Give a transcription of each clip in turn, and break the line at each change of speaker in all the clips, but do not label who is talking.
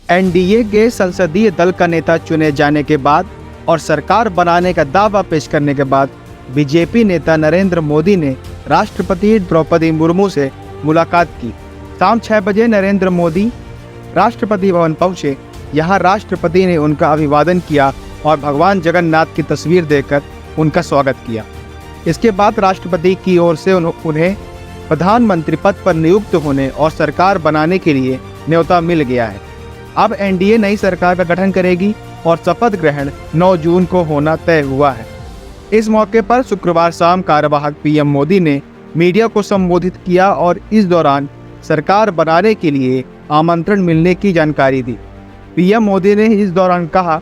NDA के संसदीय दल का नेता चुने जाने के बाद और सरकार बनाने का दावा पेश करने के बाद बीजेपी नेता नरेंद्र मोदी ने राष्ट्रपति द्रौपदी मुर्मू से मुलाकात की। शाम 6 बजे नरेंद्र मोदी राष्ट्रपति भवन पहुंचे। यहां राष्ट्रपति ने उनका अभिवादन किया और भगवान जगन्नाथ की तस्वीर देकर उनका स्वागत किया। इसके बाद राष्ट्रपति की ओर से उन्हें प्रधानमंत्री पद पर नियुक्त होने और सरकार बनाने के लिए न्योता मिल गया है। अब एनडीए नई सरकार का गठन करेगी और शपथ ग्रहण 9 जून को होना तय हुआ है। इस मौके पर शुक्रवार शाम कार्यवाहक पीएम मोदी ने मीडिया को संबोधित किया और इस दौरान सरकार बनाने के लिए आमंत्रण मिलने की जानकारी दी। पीएम मोदी ने इस दौरान कहा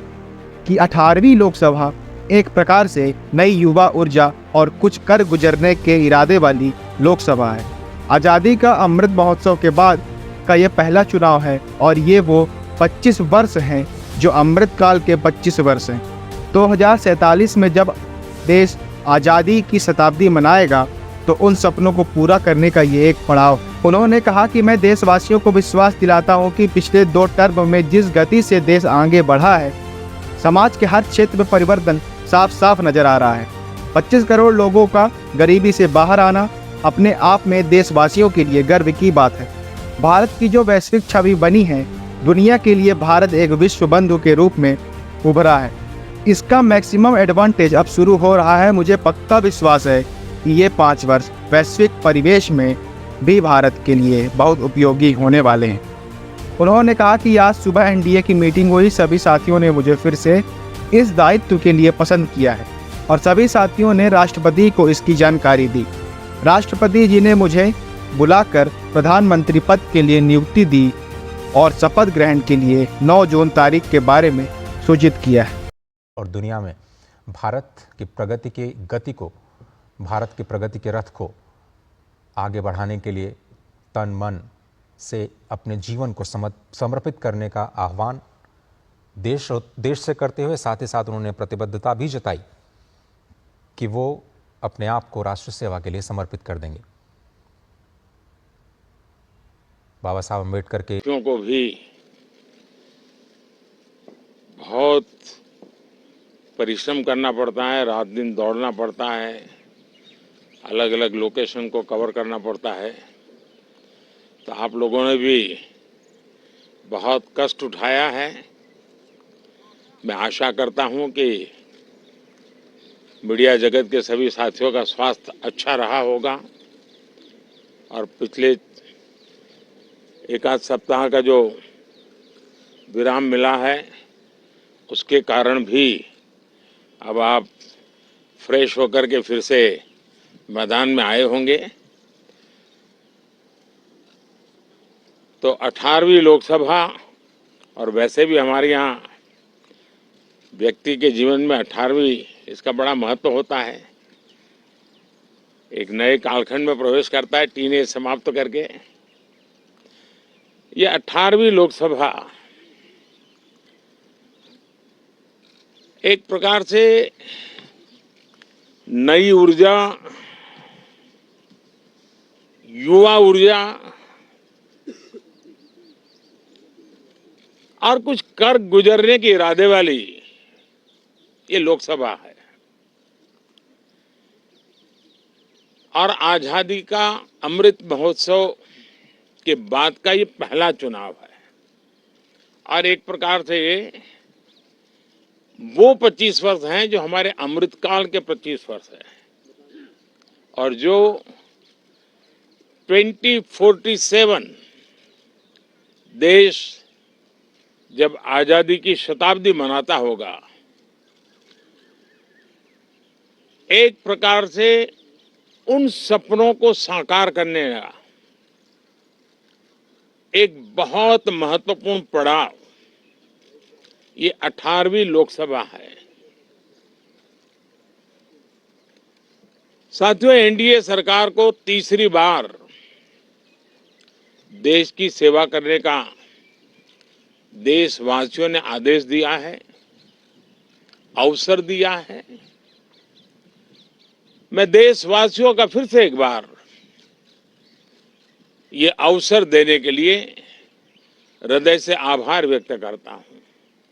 कि 18वीं लोकसभा एक प्रकार से नई युवा ऊर्जा और कुछ कर गुजरने के इरादे वाली लोकसभा है। आज़ादी का अमृत महोत्सव के बाद का ये पहला चुनाव है और ये वो 25 वर्ष हैं जो अमृत काल के 25 वर्ष हैं। 2047 में जब देश आज़ादी की शताब्दी मनाएगा तो उन सपनों को पूरा करने का ये एक पड़ाव है। उन्होंने कहा कि मैं देशवासियों को विश्वास दिलाता हूँ कि पिछले 2 टर्म में जिस गति से देश आगे बढ़ा है, समाज के हर क्षेत्र में परिवर्तन साफ साफ नजर आ रहा है। 25 करोड़ लोगों का गरीबी से बाहर आना अपने आप में देशवासियों के लिए गर्व की बात है। भारत की जो वैश्विक छवि बनी है, दुनिया के लिए भारत एक विश्व बंधु के रूप में उभरा है। इसका मैक्सिमम एडवांटेज अब शुरू हो रहा है। मुझे पक्का विश्वास है कि ये 5 वर्ष वैश्विक परिवेश में भी भारत के लिए बहुत उपयोगी होने वाले हैं। उन्होंने कहा कि आज सुबह एनडीए की मीटिंग हुई। सभी साथियों ने मुझे फिर से इस दायित्व के लिए पसंद किया है और सभी साथियों ने राष्ट्रपति को इसकी जानकारी दी। राष्ट्रपति जी ने मुझे बुलाकर प्रधानमंत्री पद के लिए नियुक्ति दी और शपथ ग्रहण के लिए 9 जून तारीख के बारे में सूचित किया है।
और दुनिया में भारत की प्रगति की गति को, भारत की प्रगति के रथ को आगे बढ़ाने के लिए तन मन से अपने जीवन को समर्पित करने का आह्वान देश से करते हुए साथ ही साथ उन्होंने प्रतिबद्धता भी जताई कि वो अपने आप को राष्ट्र सेवा के लिए समर्पित कर देंगे। बाबा साहब अम्बेडकर के
को भी बहुत परिश्रम करना पड़ता है, रात दिन दौड़ना पड़ता है, अलग अलग लोकेशन को कवर करना पड़ता है। तो आप लोगों ने भी बहुत कष्ट उठाया है। मैं आशा करता हूं कि मीडिया जगत के सभी साथियों का स्वास्थ्य अच्छा रहा होगा और पिछले 1 सप्ताह का जो विराम मिला है उसके कारण भी अब आप फ्रेश होकर के फिर से मैदान में आए होंगे। तो 18वीं लोकसभा, और वैसे भी हमारे यहाँ व्यक्ति के जीवन में 18वीं इसका बड़ा महत्व होता है। एक नए कालखंड में प्रवेश करता है, टीनेज समाप्त करके। ये 18वीं लोकसभा एक प्रकार से नई ऊर्जा, युवा ऊर्जा और कुछ कर गुजरने के इरादे वाली ये लोकसभा है और आजादी का अमृत महोत्सव के बाद का ये पहला चुनाव है और एक प्रकार से ये वो 25 वर्ष हैं जो हमारे अमृतकाल के 25 वर्ष हैं और जो 2047 देश जब आजादी की शताब्दी मनाता होगा, एक प्रकार से उन सपनों को साकार करने का एक बहुत महत्वपूर्ण पड़ाव ये 18वीं लोकसभा है। साथियों, एनडीए सरकार को तीसरी बार देश की सेवा करने का देशवासियों ने आदेश दिया है, अवसर दिया है। मैं देशवासियों का फिर से एक बार ये अवसर देने के लिए हृदय से आभार व्यक्त करता हूं।